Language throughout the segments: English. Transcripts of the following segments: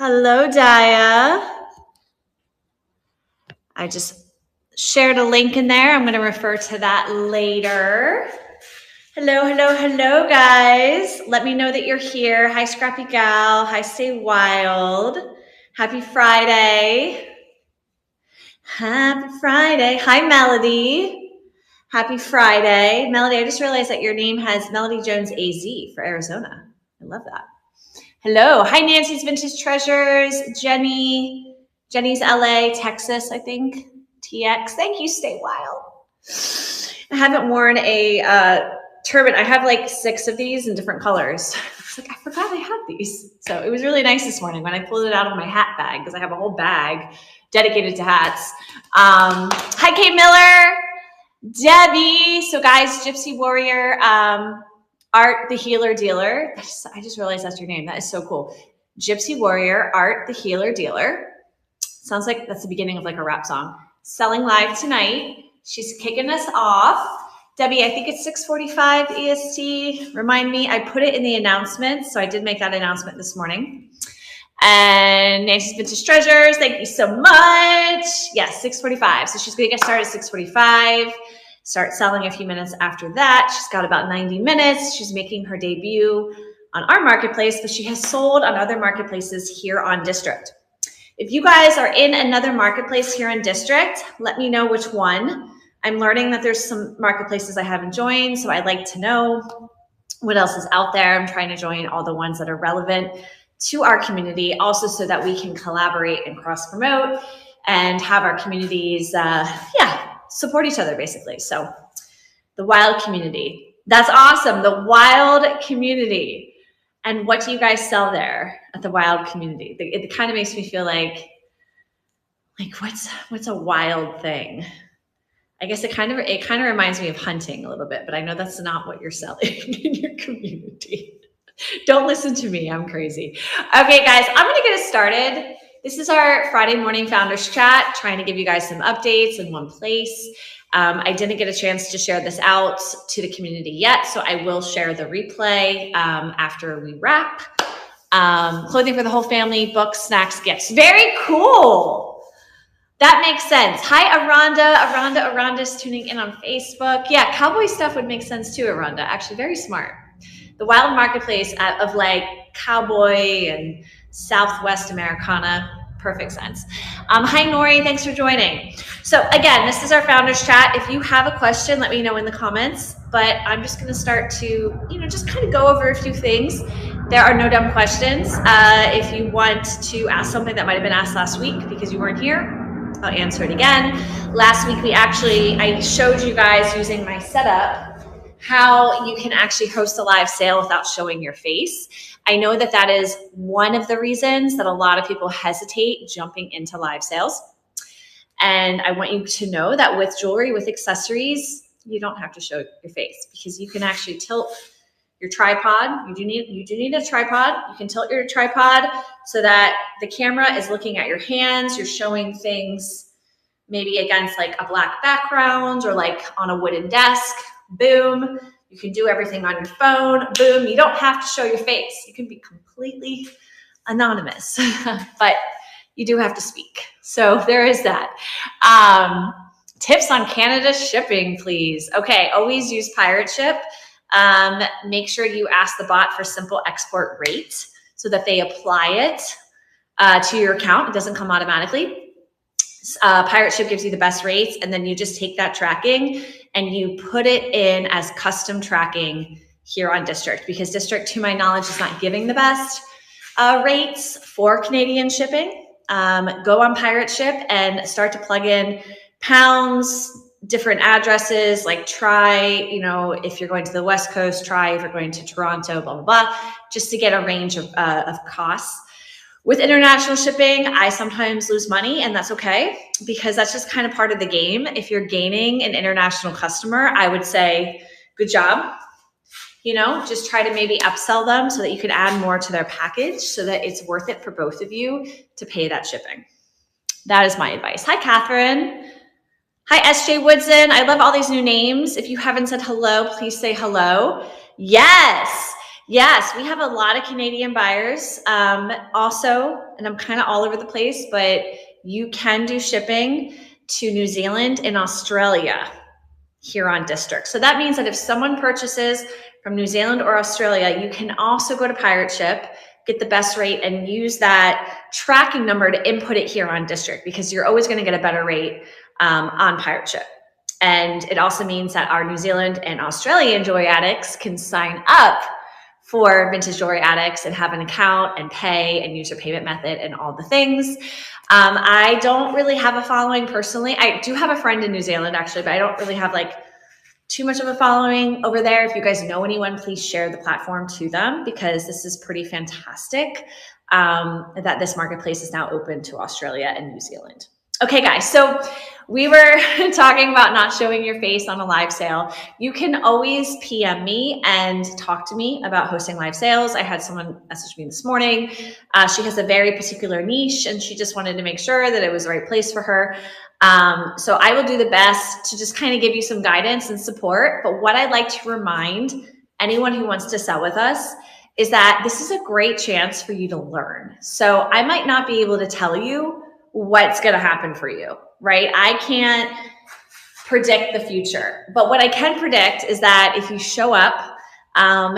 Hello, Daya. I just shared a link in there. I'm going to refer to that later. Hello, guys. Let me know that you're here. Hi, Scrappy Gal. Hi, Stay Wild. Happy Friday. Happy Friday. Hi, Melody. Happy Friday. Melody, I just realized that your name has Melody Jones AZ for Arizona. I love that. Hello. Hi, Nancy's Vintage Treasures. Jenny's LA, Texas, I think. TX. Thank you, Stay Wild. I haven't worn a turban. I have like 6 of these in different colors. I was like, I forgot I had these. So it was really nice this morning when I pulled it out of my hat bag because I have a whole bag dedicated to hats. Hi, Kate Miller. Debbie. So guys, Gypsy Warrior, Art the Healer Dealer. I just realized that's your name. That is so cool. Gypsy Warrior, Art the Healer Dealer. Sounds like that's the beginning of like a rap song. Selling live tonight. She's kicking us off. Debbie, I think it's 6:45 EST. Remind me, I put it in the announcements. So I did make that announcement this morning. And Nancy's Vintage Treasures, thank you so much. Yes, 6:45. So she's going to get started at 6:45. Start selling a few minutes after that. She's got about 90 minutes. She's making her debut on our marketplace, but she has sold on other marketplaces here on District. If you guys are in another marketplace here in District, let me know which one. I'm learning that there's some marketplaces I haven't joined, so I'd like to know what else is out there. I'm trying to join all the ones that are relevant to our community, also so that we can collaborate and cross-promote and have our communities, support each other, basically. So the wild community. That's awesome. The wild community. And what do you guys sell there at the wild community? It kind of makes me feel like what's a wild thing? I guess it kind of reminds me of hunting a little bit, but I know that's not what you're selling in your community. Don't listen to me. I'm crazy. Okay, guys, I'm going to get us started. This is our Friday morning founders chat, trying to give you guys some updates in one place. I didn't get a chance to share this out to the community yet, so I will share the replay after we wrap. Clothing for the whole family, books, snacks, gifts. Very cool. That makes sense. Hi, Aranda. Aranda's tuning in on Facebook. Yeah, cowboy stuff would make sense too, Aranda. Actually, very smart. The wild marketplace of like cowboy and Southwest Americana. Perfect sense. Hi, Nori. Thanks for joining. So again, this is our founders chat. If you have a question, let me know in the comments. But I'm just going to start to, just kind of go over a few things. There are no dumb questions. If you want to ask something that might have been asked last week because you weren't here, I'll answer it again. Last week, I showed you guys using my setup how you can actually host a live sale without showing your face. I know that is one of the reasons that a lot of people hesitate jumping into live sales. And I want you to know that with jewelry, with accessories, you don't have to show your face because you can actually tilt your tripod. You do need a tripod. You can tilt your tripod so that the camera is looking at your hands. You're showing things maybe against like a black background or like on a wooden desk. Boom. You can do everything on your phone. Boom. You don't have to show your face. You can be completely anonymous, but you do have to speak. So there is that. Tips on Canada shipping, please. Okay. Always use Pirate Ship. Make sure you ask the bot for simple export rate so that they apply it to your account. It doesn't come automatically. Pirate Ship gives you the best rates, and then you just take that tracking and you put it in as custom tracking here on District, because District, to my knowledge, is not giving the best rates for Canadian shipping. Go on Pirate Ship and start to plug in pounds, different addresses, like try, if you're going to the West Coast, try if you're going to Toronto, blah, blah, blah, just to get a range of costs. With international shipping, I sometimes lose money, and that's okay because that's just kind of part of the game. If you're gaining an international customer, I would say, good job. Just try to maybe upsell them so that you can add more to their package so that it's worth it for both of you to pay that shipping. That is my advice. Hi, Catherine. Hi, SJ Woodson. I love all these new names. If you haven't said hello, please say hello. Yes. Yes, we have a lot of Canadian buyers. Also, and I'm kind of all over the place, but you can do shipping to New Zealand and Australia Huron District. So that means that if someone purchases from New Zealand or Australia, you can also go to Pirate Ship, get the best rate, and use that tracking number to input it here on District, because you're always going to get a better rate on Pirate Ship. And it also means that our New Zealand and Australian jewelry addicts can sign up for Vintage Jewelry Addicts and have an account and pay and use your payment method and all the things. I don't really have a following personally. I do have a friend in New Zealand actually, but I don't really have like too much of a following over there. If you guys know anyone, please share the platform to them, because this is pretty fantastic that this marketplace is now open to Australia and New Zealand. Okay, guys, so we were talking about not showing your face on a live sale. You can always PM me and talk to me about hosting live sales. I had someone message me this morning. She has a very particular niche and she just wanted to make sure that it was the right place for her. So I will do the best to just kind of give you some guidance and support. But what I'd like to remind anyone who wants to sell with us is that this is a great chance for you to learn. So I might not be able to tell you what's going to happen for you, right? I can't predict the future, but what I can predict is that if you show up,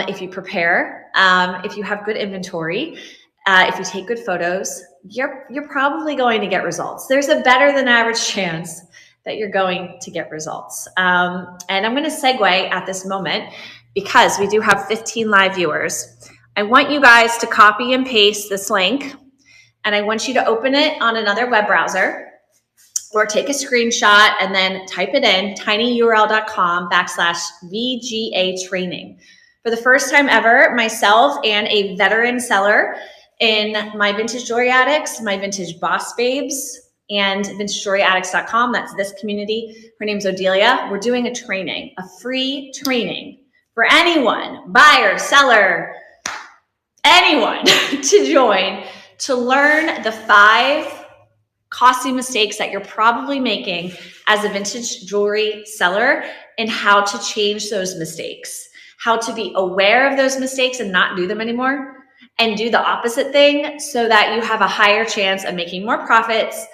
if you prepare, if you have good inventory, if you take good photos, you're probably going to get results. There's a better than average chance that you're going to get results. And I'm going to segue at this moment because we do have 15 live viewers. I want you guys to copy and paste this link, and I want you to open it on another web browser or take a screenshot and then type it in tinyurl.com/VGA training. For the first time ever, myself and a veteran seller in my Vintage Jewelry Addicts, my Vintage Boss Babes, and VintageJewelryAddicts.com, that's this community. Her name's Odelia. We're doing a training, a free training for anyone, buyer, seller, anyone to join, to learn the 5 costly mistakes that you're probably making as a vintage jewelry seller and how to change those mistakes, how to be aware of those mistakes and not do them anymore, and do the opposite thing so that you have a higher chance of making more profits,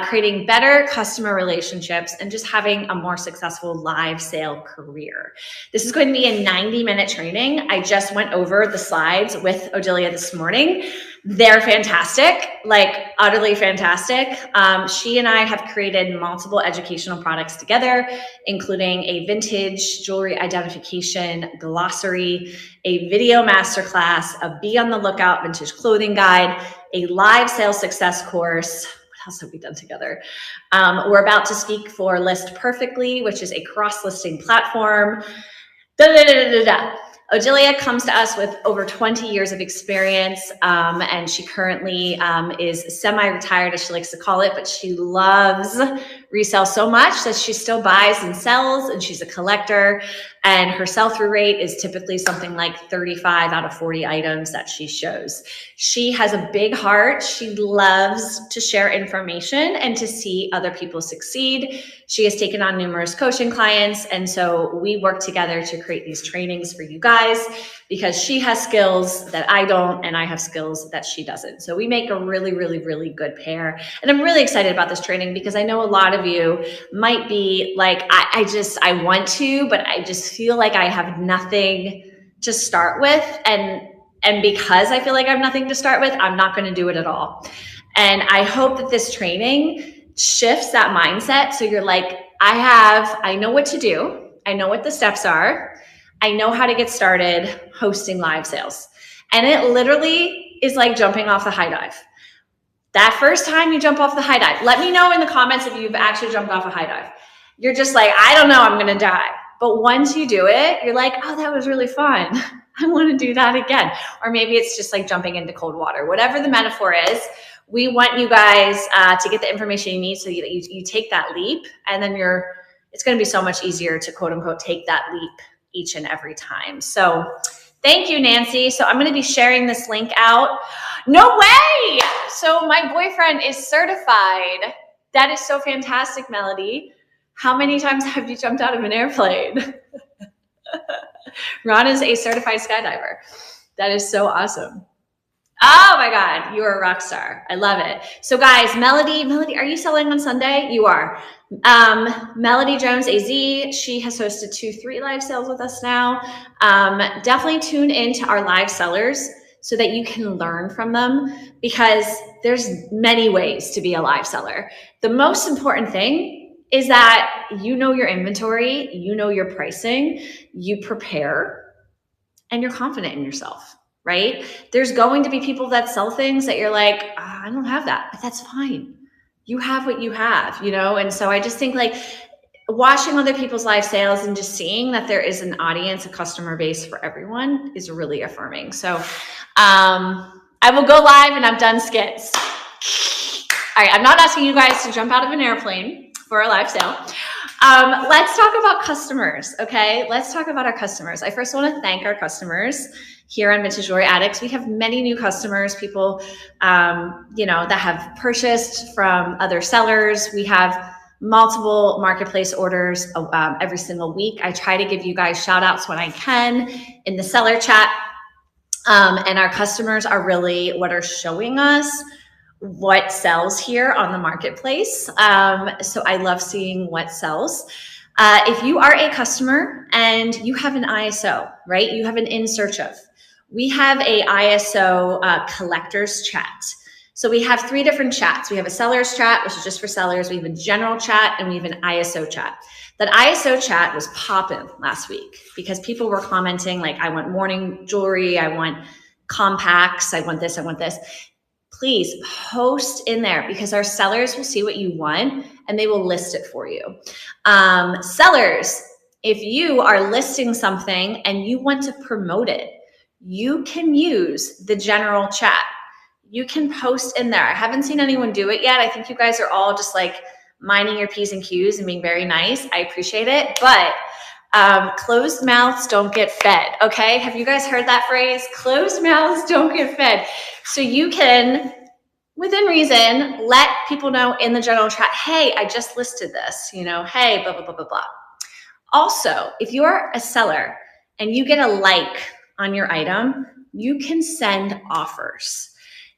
creating better customer relationships, and just having a more successful live sale career. This is going to be a 90-minute training. I just went over the slides with Odelia this morning. They're fantastic, like utterly fantastic. She and I have created multiple educational products together, including a vintage jewelry identification glossary, a video masterclass, a Be on the Lookout vintage clothing guide, a live sales success course. What else have we done together? We're about to speak for List Perfectly, which is a cross-listing platform. Odelia comes to us with over 20 years of experience, and she currently is semi-retired, as she likes to call it, but she loves resale so much that she still buys and sells, and she's a collector, and her sell-through rate is typically something like 35 out of 40 items that she shows. She has a big heart. She loves to share information and to see other people succeed. She has taken on numerous coaching clients, and so we work together to create these trainings for you guys because she has skills that I don't, and I have skills that she doesn't. So we make a really, really, really good pair. And I'm really excited about this training because I know a lot of you might be like, I want to, but I just feel like I have nothing to start with. And because I feel like I have nothing to start with, I'm not going to do it at all. And I hope that this training shifts that mindset. So you're like, I know what to do. I know what the steps are. I know how to get started hosting live sales. And it literally is like jumping off the high dive. That first time you jump off the high dive, let me know in the comments if you've actually jumped off a high dive. You're just like, I don't know, I'm going to die. But once you do it, you're like, oh, that was really fun. I want to do that again. Or maybe it's just like jumping into cold water. Whatever the metaphor is, we want you guys to get the information you need so that you take that leap, and then it's going to be so much easier to quote unquote take that leap each and every time. So thank you, Nancy. So I'm going to be sharing this link out. No way. So my boyfriend is certified. That is so fantastic, Melody. How many times have you jumped out of an airplane? Ron is a certified skydiver. That is so awesome. Oh my God, you are a rock star. I love it. So guys, Melody, are you selling on Sunday? You are. Melody Jones AZ, she has hosted 3 live sales with us now. Definitely tune into our live sellers so that you can learn from them, because there's many ways to be a live seller. The most important thing is that you know your inventory, you know your pricing, you prepare, and you're confident in yourself, right? There's going to be people that sell things that you're like, I don't have that, but that's fine. You have what you have, you know? And so I just think like watching other people's live sales and just seeing that there is an audience, a customer base for everyone is really affirming. So I will go live and I've done skits. All right, I'm not asking you guys to jump out of an airplane for a live sale. Let's talk about customers, okay? Let's talk about our customers. I first want to thank our customers here on Vintage Jewelry Addicts. We have many new customers, people, that have purchased from other sellers. We have multiple marketplace orders every single week. I try to give you guys shout outs when I can in the seller chat. And our customers are really what are showing us what sells here on the marketplace. So I love seeing what sells. If you are a customer and you have an ISO, right? You have an in search of. We have a ISO collectors chat. So we have 3 different chats. We have a sellers chat, which is just for sellers. We have a general chat, and we have an ISO chat. That ISO chat was popping last week because people were commenting like, I want morning jewelry, I want compacts, I want this, I want this. Please post in there because our sellers will see what you want and they will list it for you. Sellers, if you are listing something and you want to promote it, you can use the general chat. You can post in there. I haven't seen anyone do it yet. I think you guys are all just like minding your P's and Q's and being very nice. I appreciate it. But closed mouths don't get fed. Okay. Have you guys heard that phrase? Closed mouths don't get fed. So you can, within reason, let people know in the general chat, hey, I just listed this, hey, blah, blah, blah, blah, blah. Also, if you're a seller and you get a like on your item, you can send offers.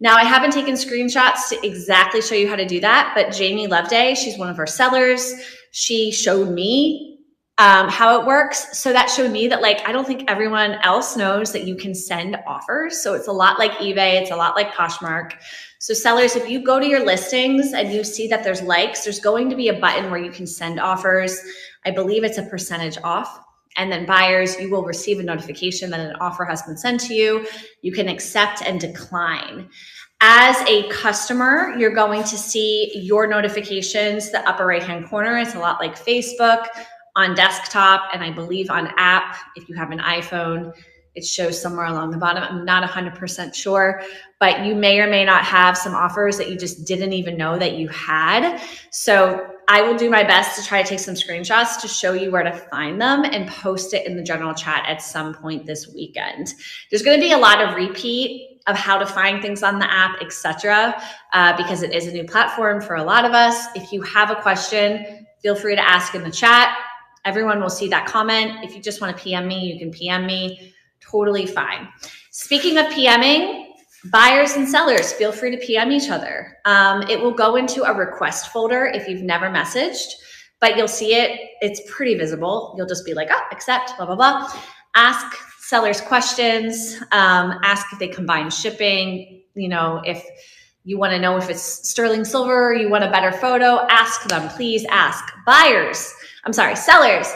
Now, I haven't taken screenshots to exactly show you how to do that, but Jamie Loveday, she's one of our sellers. She showed me how it works. So that showed me that I don't think everyone else knows that you can send offers. So it's a lot like eBay. It's a lot like Poshmark. So sellers, if you go to your listings and you see that there's likes, there's going to be a button where you can send offers. I believe it's a percentage off. And then buyers, you will receive a notification that an offer has been sent to you. You can accept and decline. As a customer, you're going to see your notifications, the upper right-hand corner. It's a lot like Facebook on desktop, and I believe on app. If you have an iPhone, it shows somewhere along the bottom. I'm not 100% sure, but you may or may not have some offers that you just didn't even know that you had. So I will do my best to try to take some screenshots to show you where to find them and post it in the general chat at some point this weekend. There's going to be a lot of repeat of how to find things on the app, etc., because it is a new platform for a lot of us. If you have a question, feel free to ask in the chat. Everyone will see that comment. If you just want to PM me, you can PM me. Totally fine. Speaking of PMing, buyers and sellers, feel free to PM each other. It will go into a request folder if you've never messaged, but you'll see it. It's pretty visible. You'll just be like, oh, accept, blah, blah, blah. Ask sellers questions. Ask if they combine shipping. If you want to know if it's sterling silver, you want a better photo, ask them. Please ask. Sellers,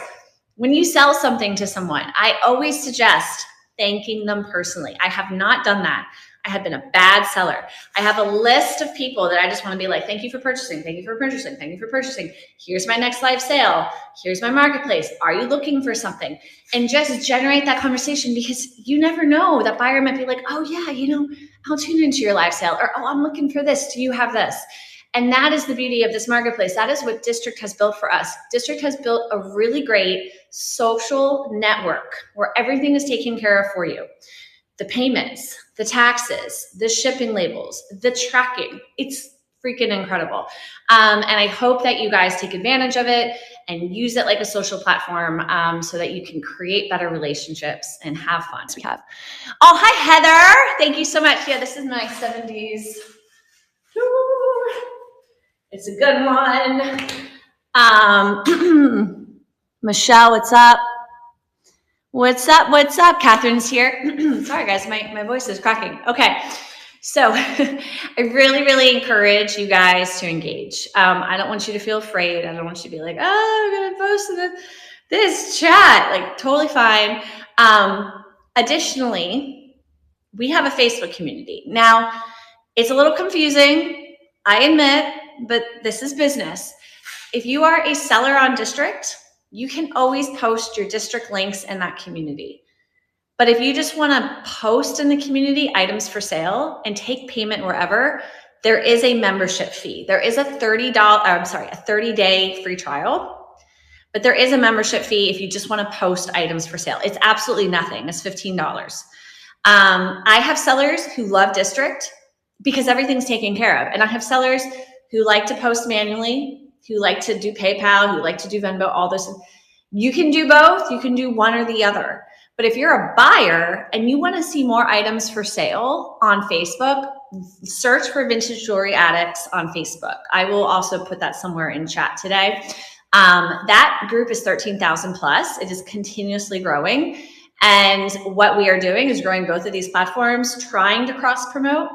when you sell something to someone, I always suggest thanking them personally. I have not done that. I have been a bad seller. I have a list of people that I just want to be like, thank you for purchasing. Thank you for purchasing. Thank you for purchasing. Here's my next live sale. Here's my marketplace. Are you looking for something? And just generate that conversation, because you never know. That buyer might be like, oh yeah, I'll tune into your live sale, or, oh, I'm looking for this. Do you have this? And that is the beauty of this marketplace. That is what District has built for us. District has built a really great social network where everything is taken care of for you. The payments, the taxes, the shipping labels, the tracking. It's freaking incredible. And I hope that you guys take advantage of it and use it like a social platform so that you can create better relationships and have fun. We have. Oh, hi, Heather. Thank you so much. Yeah, this is my 70s. It's a good one. Michelle, what's up? What's up? What's up? Catherine's here. Sorry, guys, my voice is cracking. Okay. So I really, really encourage you guys to engage. I don't want you to feel afraid. I don't want you to be like, oh, I'm going to post this chat. Like, totally fine. Additionally, we have a Facebook community. Now, it's a little confusing, I admit, but this is business. If you are a seller on District, you can always post your District links in that community. But if you just want to post in the community items for sale and take payment wherever, there is a membership fee. There is a 30-day free trial, but there is a membership fee if you just want to post items for sale. It's absolutely nothing. It's $15. I have sellers who love District because everything's taken care of. And I have sellers who like to post manually, who like to do PayPal, who like to do Venmo, all this. You can do both. You can do one or the other. But if you're a buyer and you want to see more items for sale on Facebook, search for Vintage Jewelry Addicts on Facebook. I will also put that somewhere in chat today. That group is 13,000 plus. It is continuously growing. And what we are doing is growing both of these platforms, trying to cross promote.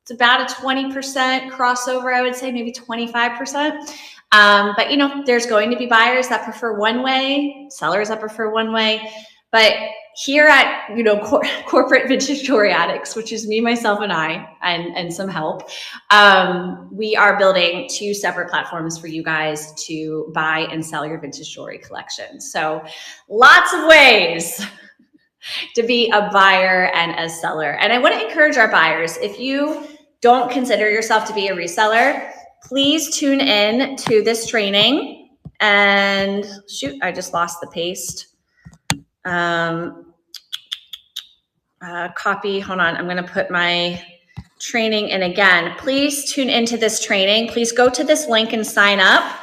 It's about a 20% crossover, I would say, maybe 25%. But, you know, there's going to be buyers that prefer one way, sellers that prefer one way. But here at, you know, Corporate Vintage Jewelry Addicts, which is me, myself, and I, and some help, we are building 2 separate platforms for you guys to buy and sell your vintage jewelry collection. So lots of ways to be a buyer and a seller. And I want to encourage our buyers, if you don't consider yourself to be a reseller, please tune in to this training. And shoot, I just lost the paste. Copy, hold on, I'm going to put my training in again. Please tune into this training. Please go to this link and sign up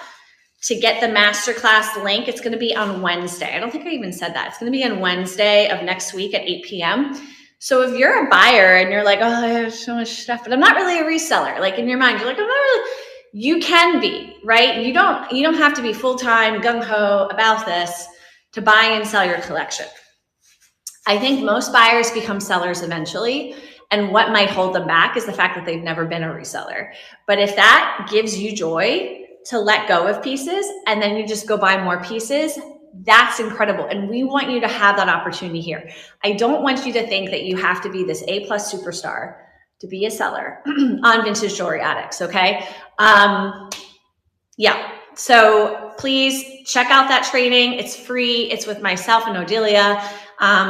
to get the masterclass link. It's going to be on Wednesday. I don't think I even said that. It's going to be on Wednesday of next week at 8 p.m. So if you're a buyer and you're like, oh, I have so much stuff, but I'm not really a reseller, like in your mind, you're like, I'm not really, you can be, right? You don't have to be full-time gung-ho about this to buy and sell your collection. I think most buyers become sellers eventually. And what might hold them back is the fact that they've never been a reseller. But if that gives you joy to let go of pieces and then you just go buy more pieces, that's incredible. And we want you to have that opportunity here. I don't want you to think that you have to be this A+ superstar to be a seller on Vintage Jewelry Addicts, okay? Yeah, so please check out that training. It's free. It's with myself and Odelia,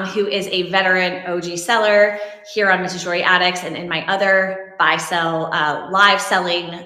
who is a veteran OG seller here on Vintage Jewelry Addicts and in my other buy-sell live selling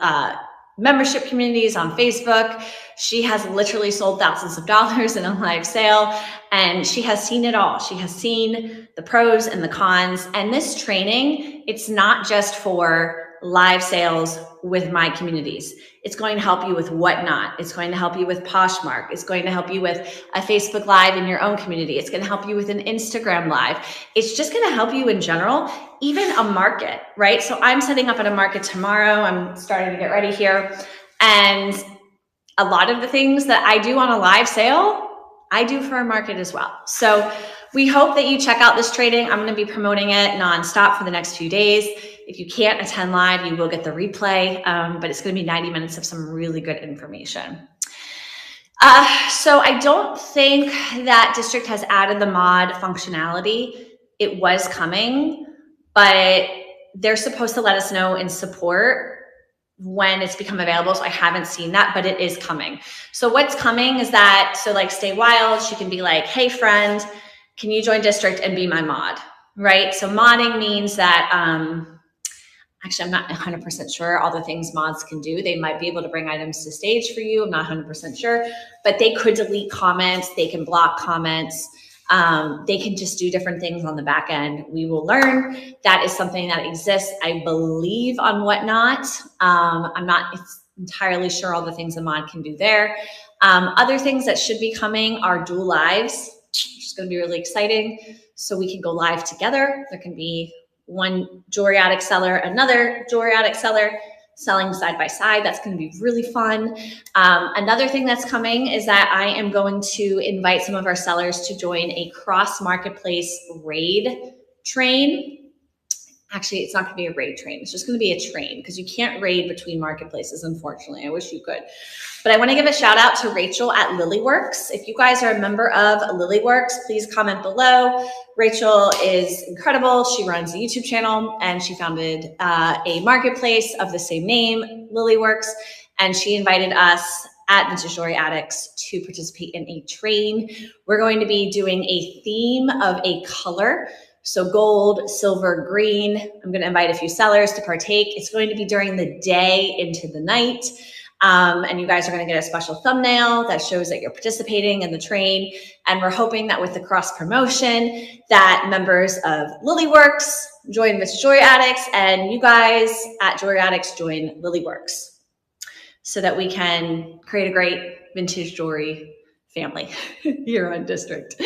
membership communities on Facebook. She has literally sold thousands of dollars in a live sale, and she has seen it all. She has seen the pros and the cons. And this training, it's not just for live sales with my communities. It's going to help you with Whatnot. It's going to help you with Poshmark. It's going to help you with a Facebook Live in your own community. It's going to help you with an Instagram Live. It's just going to help you in general, even a market, right? So I'm setting up at a market tomorrow. I'm starting to get ready here. And a lot of the things that I do on a live sale, I do for a market as well. So we hope that you check out this training. I'm going to be promoting it nonstop for the next few days. If you can't attend live, you will get the replay, but it's going to be 90 minutes of some really good information. So I don't think that District has added the mod functionality. It was coming, but they're supposed to let us know in support when it's become available. So I haven't seen that, but it is coming. So what's coming is that, so like Stay Wild, she can be like, hey friend, can you join District and be my mod, right? So modding means that, actually, I'm not 100% sure all the things mods can do. They might be able to bring items to stage for you. I'm not 100% sure, but they could delete comments. They can block comments. They can just do different things on the back end. We will learn. That is something that exists, I believe, on Whatnot. I'm not entirely sure all the things a mod can do there. Other things that should be coming are dual lives, which is going to be really exciting. So we can go live together. There can be one Jewelry Addict seller, another Jewelry Addict seller selling side by side. That's going to be really fun. Another thing that's coming is that I am going to invite some of our sellers to join a cross marketplace raid train. Actually, it's not going to be a raid train. It's just going to be a train because you can't raid between marketplaces, unfortunately. I wish you could. But I want to give a shout out to Rachel at Lilyworks. If you guys are a member of Lilyworks, please comment below. Rachel is incredible. She runs a YouTube channel and she founded a marketplace of the same name, Lilyworks. And she invited us at Vintage Jewelry Addicts to participate in a train. We're going to be doing a theme of a color. So gold, silver, green. I'm going to invite a few sellers to partake. It's going to be during the day into the night. And you guys are going to get a special thumbnail that shows that you're participating in the train. And we're hoping that with the cross promotion that members of Lilyworks join Vintage Jewelry Addicts and you guys at Jewelry Addicts join Lilyworks so that we can create a great vintage jewelry family here on District.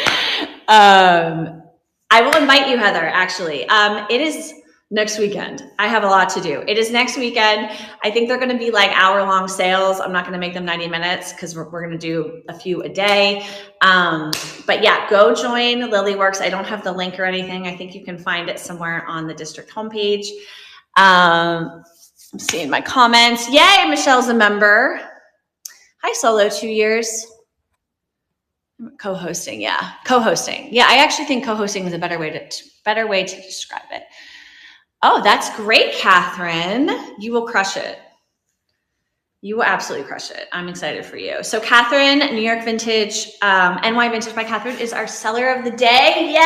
I will invite you, Heather, actually. It is next weekend. I have a lot to do. It is next weekend. I think they're going to be like hour-long sales. I'm not going to make them 90 minutes because we're going to do a few a day. But yeah, go join Lilyworks. I don't have the link or anything. I think you can find it somewhere on the District homepage. I'm seeing my comments. Yay, Michelle's a member. Hi, Solo, 2 years. Co-hosting, yeah. Co-hosting. Yeah, I actually think co-hosting is a better way to describe it. Oh, that's great, Catherine. You will crush it. You will absolutely crush it. I'm excited for you. So Catherine, New York Vintage, NY Vintage by Catherine is our seller of the day. Yay!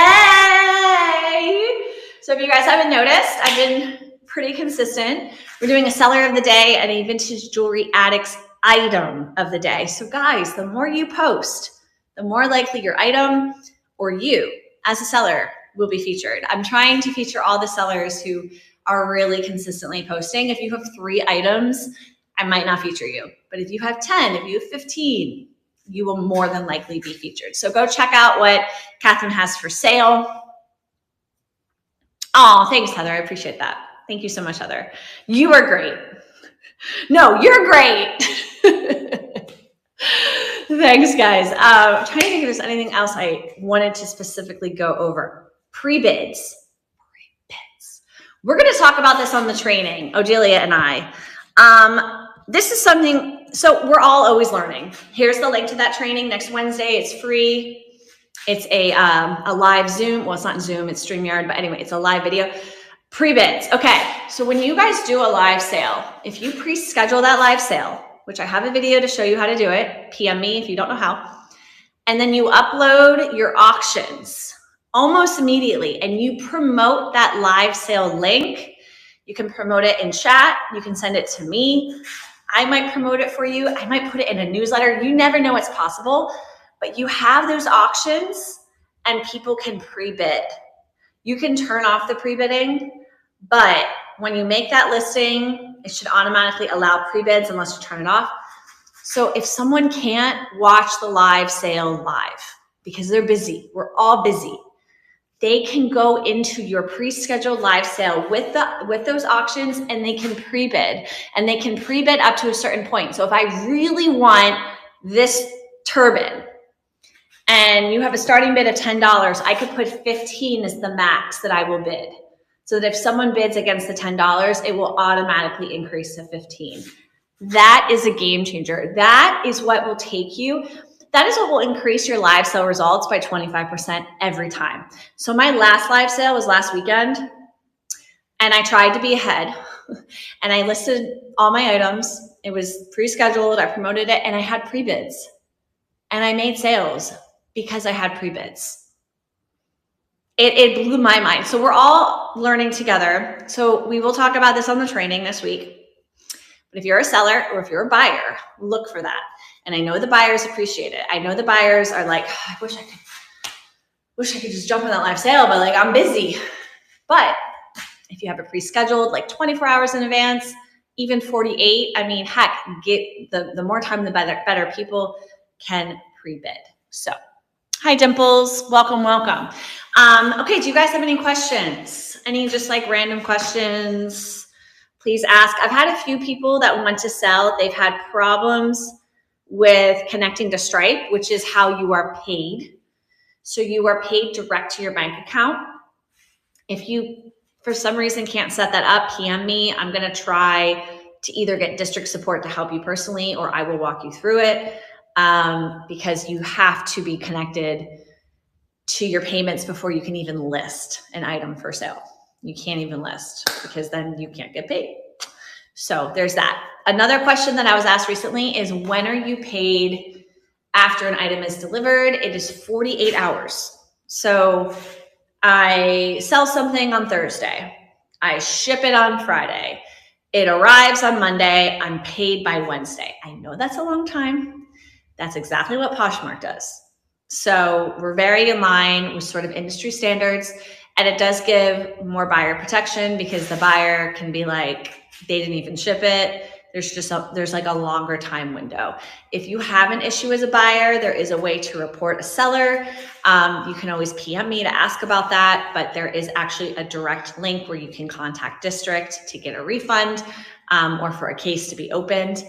So if you guys haven't noticed, I've been pretty consistent. We're doing a seller of the day and a Vintage Jewelry Addicts item of the day. So guys, the more you post, the more likely your item or you as a seller will be featured. I'm trying to feature all the sellers who are really consistently posting. If you have 3 items, I might not feature you. But if you have 10, if you have 15, you will more than likely be featured. So go check out what Catherine has for sale. Oh, thanks, Heather. I appreciate that. Thank you so much, Heather. You are great. No, you're great. Thanks, guys. I'm trying to think if there's anything else I wanted to specifically go over. Pre-bids. We're going to talk about this on the training, Odelia and I. This is something, so we're all always learning. Here's the link to that training next Wednesday. It's free. It's a live Zoom. Well, it's not Zoom, it's StreamYard, but anyway, it's a live video. Pre-bids. Okay, so when you guys do a live sale, if you pre-schedule that live sale, which I have a video to show you how to do it, PM me if you don't know how, and then you upload your auctions almost immediately and you promote that live sale link. You can promote it in chat. You can send it to me. I might promote it for you. I might put it in a newsletter. You never know what's possible, but you have those auctions and people can pre-bid. You can turn off the pre-bidding, but when you make that listing, it should automatically allow pre-bids unless you turn it off. So if someone can't watch the live sale live because they're busy, we're all busy, they can go into your pre-scheduled live sale with those auctions and they can pre-bid, and they can pre-bid up to a certain point. So if I really want this turban and you have a starting bid of $10, I could put 15 as the max that I will bid. So that if someone bids against the $10, it will automatically increase to 15. That is a game changer. That is what will take you. That is what will increase your live sale results by 25% every time. So my last live sale was last weekend, and I tried to be ahead, and I listed all my items. It was pre-scheduled. I promoted it, and I had pre-bids, and I made sales because I had pre-bids. It blew my mind. So we're all learning together. So we will talk about this on the training this week. But if you're a seller or if you're a buyer, look for that. And I know the buyers appreciate it. I know the buyers are like, oh, I wish I could just jump on that live sale, but like I'm busy. But if you have it pre-scheduled like 24 hours in advance, even 48, I mean, heck, get the more time, the better. People can pre-bid. So, hi Dimples, welcome. Okay, do you guys have any questions? Any just like random questions? Please ask. I've had a few people that want to sell. They've had problems with connecting to Stripe, which is how you are paid. So you are paid direct to your bank account. If you, for some reason, can't set that up, PM me. I'm going to try to either get district support to help you personally, or I will walk you through it, because you have to be connected to your payments before you can even list an item for sale. You can't even list because then you can't get paid. So there's that. Another question that I was asked recently is, when are you paid after an item is delivered? It is 48 hours. So I sell something on Thursday. I ship it on Friday. It arrives on Monday. I'm paid by Wednesday. I know that's a long time. That's exactly what Poshmark does. So we're very in line with sort of industry standards, and it does give more buyer protection because the buyer can be like, they didn't even ship it. There's like a longer time window. If you have an issue as a buyer, there is a way to report a seller. You can always PM me to ask about that, but there is actually a direct link where you can contact district to get a refund, or for a case to be opened.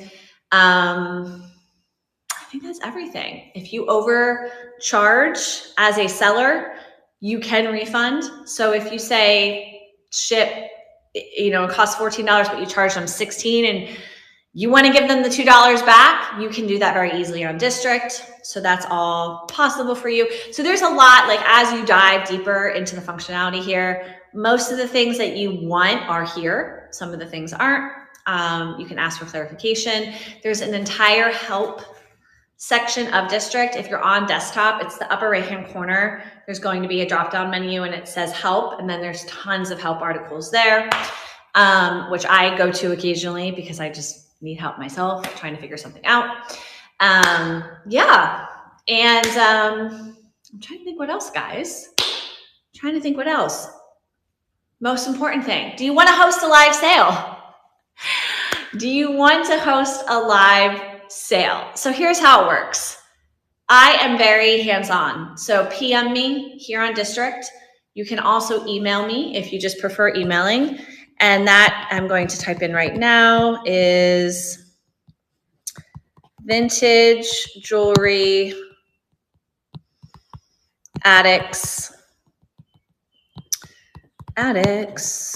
I think that's everything. If you overcharge as a seller, you can refund. So if you say ship, it costs $14, but you charge them $16 and you want to give them the $2 back, you can do that very easily on district. So that's all possible for you. So there's a lot, like as you dive deeper into the functionality here, most of the things that you want are here. Some of the things aren't. You can ask for clarification. There's an entire help section of district. If you're on desktop, it's the upper right-hand corner. There's going to be a drop-down menu and it says help. And then there's tons of help articles there, which I go to occasionally because I just need help myself trying to figure something out. Yeah. And I'm trying to think what else, guys. Most important thing. Do you want to host a live sale? Do you want to host a live sale? So here's how it works. I am very hands-on. So PM me here on district. You can also email me if you just prefer emailing. And that I'm going to type in right now is vintage jewelry addicts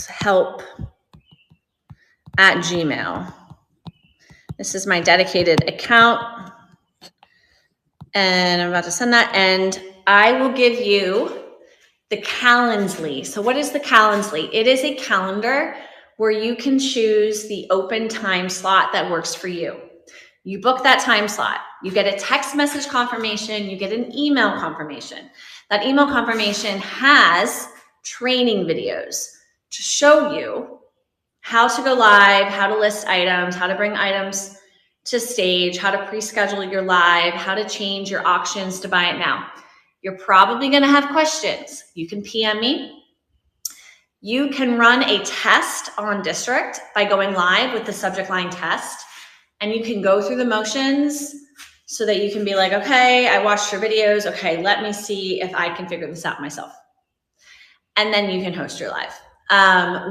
help at Gmail. This is my dedicated account. And I'm about to send that. And I will give you the Calendly. So what is the Calendly? It is a calendar where you can choose the open time slot that works for you. You book that time slot. You get a text message confirmation. You get an email confirmation. That email confirmation has training videos to show you how to go live, how to list items, how to bring items to stage, how to pre-schedule your live, how to change your auctions to buy it now. You're probably going to have questions. You can PM me. You can run a test on district by going live with the subject line test, and you can go through the motions so that you can be like, okay, I watched your videos. Okay, let me see if I can figure this out myself. And then you can host your live.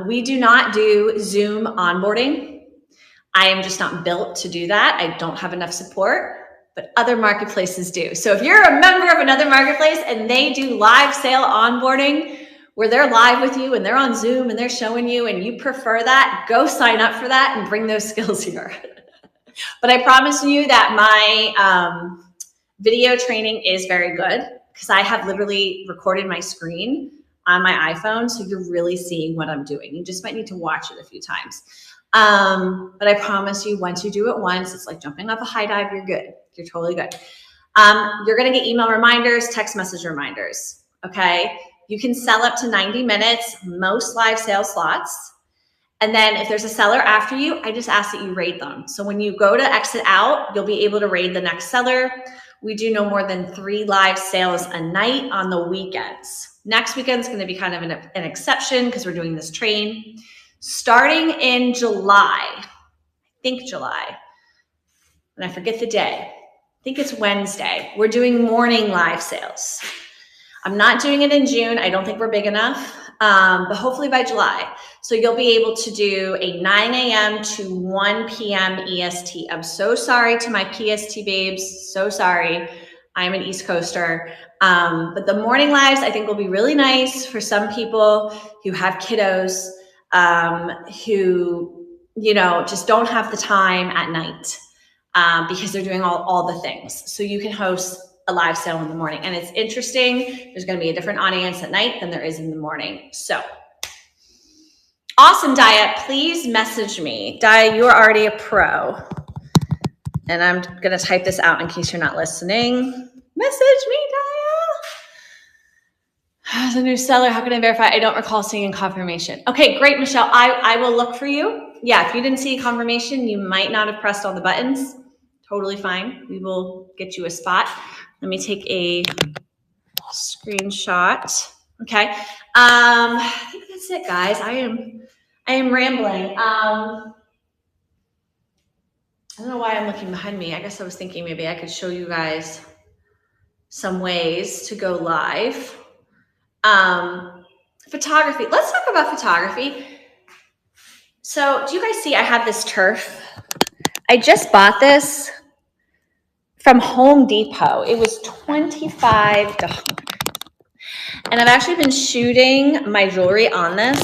We do not do Zoom onboarding. I am just not built to do that. I don't have enough support, but other marketplaces do. So if you're a member of another marketplace and they do live sale onboarding where they're live with you and they're on Zoom and they're showing you and you prefer that, go sign up for that and bring those skills here. But I promise you that my video training is very good because I have literally recorded my screen on my iPhone. So you're really seeing what I'm doing. You just might need to watch it a few times. But I promise you, once you do it once, it's like jumping off a high dive. You're good. You're totally good. You're going to get email reminders, text message reminders. Okay. You can sell up to 90 minutes, most live sale slots. And then if there's a seller after you, I just ask that you rate them. So when you go to exit out, you'll be able to rate the next seller. We do no more than 3 live sales a night on the weekends. Next weekend is going to be kind of an exception because we're doing this train. Starting in July, I think July, and I forget the day, think it's Wednesday. We're doing morning live sales. I'm not doing it in June. I don't think we're big enough, but hopefully by July. So you'll be able to do a 9 a.m. to 1 p.m. EST. I'm so sorry to my PST babes. So sorry. I'm an East Coaster. But the morning lives, I think, will be really nice for some people who have kiddos, who, you know, just don't have the time at night because they're doing all the things. So you can host a live sale in the morning. And it's interesting. There's going to be a different audience at night than there is in the morning. So awesome, Daya. Please message me. Daya, you're already a pro. And I'm going to type this out in case you're not listening. Message me, Daya. As a new seller, how can I verify? I don't recall seeing confirmation. Okay, great, Michelle. I will look for you. Yeah, if you didn't see a confirmation, you might not have pressed all the buttons. Totally fine. We will get you a spot. Let me take a screenshot. Okay. I think that's it, guys. I am rambling. I don't know why I'm looking behind me. I guess I was thinking maybe I could show you guys some ways to go live. Photography. Let's talk about photography. So do you guys see I have this turf? I just bought this from Home Depot. It was $25. And I've actually been shooting my jewelry on this,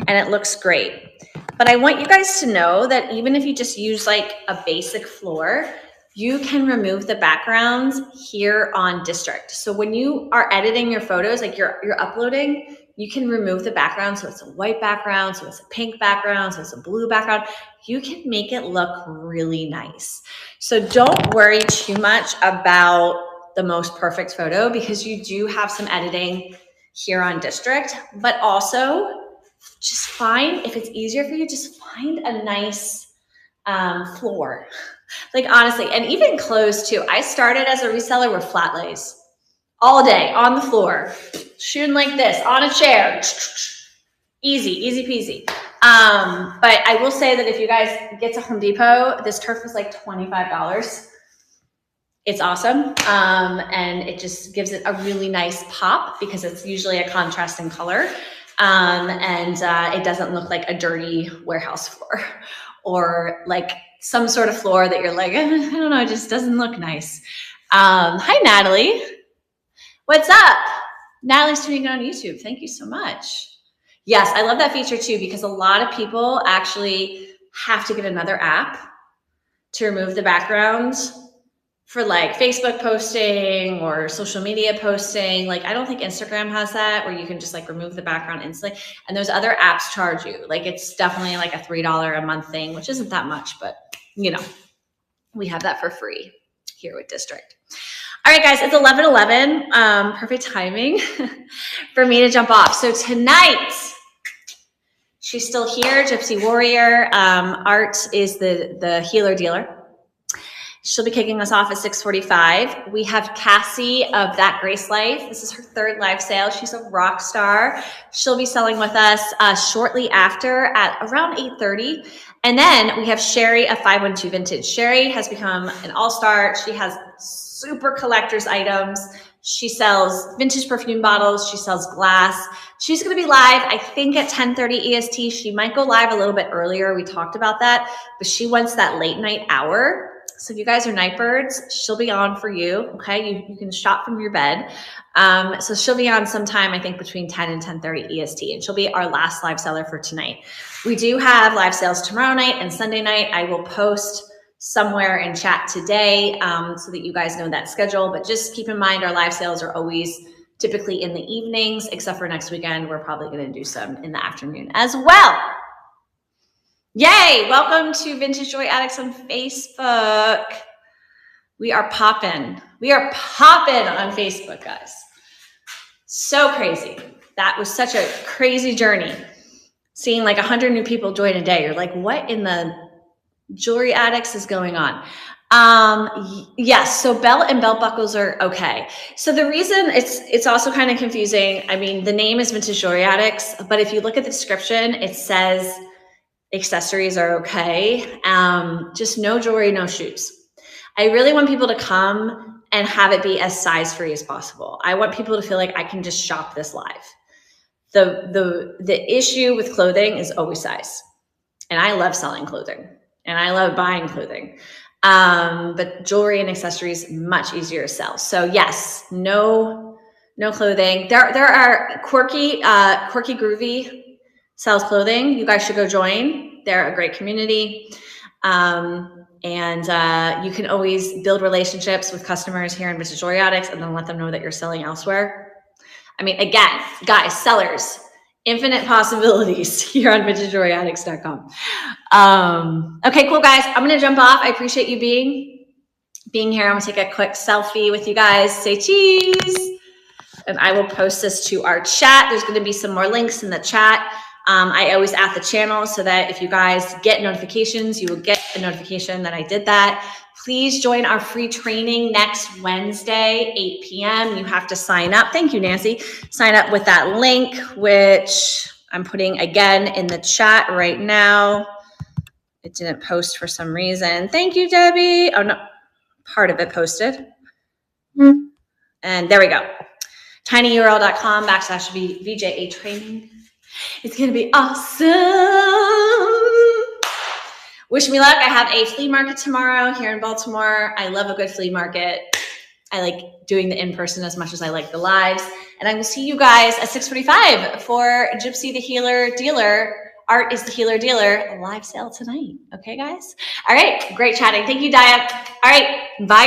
and it looks great. But I want you guys to know that even if you just use like a basic floor, you can remove the backgrounds here on District. So when you are editing your photos, like you're uploading, you can remove the background. So it's a white background, so it's a pink background, so it's a blue background. You can make it look really nice. So don't worry too much about the most perfect photo because you do have some editing here on District, but also just find, if it's easier for you, just find a nice floor. Like honestly, and even clothes too. I started as a reseller with flat lays all day on the floor, shooting like this on a chair. Easy peasy. But I will say that if you guys get to Home Depot, this turf was like $25. It's awesome. And it just gives it a really nice pop because it's usually a contrasting color. And it doesn't look like a dirty warehouse floor or like some sort of floor that you're like, I don't know, it just doesn't look nice. Hi, Natalie. What's up? Natalie's tuning in on YouTube. Thank you so much. Yes, I love that feature too, because a lot of people actually have to get another app to remove the backgrounds for like Facebook posting or social media posting. Like, I don't think Instagram has that where you can just like remove the background instantly. And those other apps charge you. Like, it's definitely like a $3 a month thing, which isn't that much, but you know, we have that for free here with District. All right, guys, it's 11:11. Perfect timing for me to jump off. So tonight, she's still here, Gypsy Warrior. Art is the healer dealer. She'll be kicking us off at 6:45. We have Cassie of That Grace Life. This is her third live sale. She's a rock star. She'll be selling with us shortly after at around 8:30. And then we have Sherry of 512 Vintage. Sherry has become an all-star. She has super collector's items. She sells vintage perfume bottles. She sells glass. She's going to be live, I think, at 10:30 EST. She might go live a little bit earlier. We talked about that, but she wants that late night hour. So if you guys are night birds, she'll be on for you. Okay. You can shop from your bed. So she'll be on sometime, I think, between 10 and 10:30 EST, and she'll be our last live seller for tonight. We do have live sales tomorrow night and Sunday night. I will post somewhere in chat today so that you guys know that schedule, but just keep in mind our live sales are always typically in the evenings, except for next weekend. We're probably going to do some in the afternoon as well. Yay! Welcome to Vintage Jewelry Addicts on Facebook. We are popping. We are popping on Facebook, guys. So crazy. That was such a crazy journey. Seeing like 100 new people join a day. You're like, what in the Jewelry Addicts is going on? Yes, so belt and belt buckles are okay. So the reason it's also kind of confusing. I mean, the name is Vintage Jewelry Addicts, but if you look at the description, it says accessories are okay. Just no jewelry, no shoes. I really want people to come and have it be as size free as possible. I want people to feel like I can just shop this live. The issue with clothing is always size. And I love selling clothing and I love buying clothing. But jewelry and accessories, much easier to sell. So yes, no clothing. There are Quirky Groovy sells clothing. You guys should go join. They're a great community. And you can always build relationships with customers here in Vintage Jewelryotics and then let them know that you're selling elsewhere. I mean, again, guys, sellers, infinite possibilities here on VintageJewelryotics.com. Okay, cool, guys. I'm going to jump off. I appreciate you being here. I'm going to take a quick selfie with you guys. Say cheese. And I will post this to our chat. There's going to be some more links in the chat. I always add the channel so that if you guys get notifications, you will get a notification that I did that. Please join our free training next Wednesday, 8 p.m. You have to sign up. Thank you, Nancy. Sign up with that link, which I'm putting again in the chat right now. It didn't post for some reason. Thank you, Debbie. Oh, no, part of it posted. And there we go. tinyurl.com/VJA training. It's going to be awesome. Wish me luck. I have a flea market tomorrow here in Baltimore. I love a good flea market. I like doing the in-person as much as I like the lives. And I will see you guys at 6:45 for Gypsy the Healer Dealer. Art is the Healer Dealer. A live sale tonight. Okay, guys? All right. Great chatting. Thank you, Dia. All right. Bye.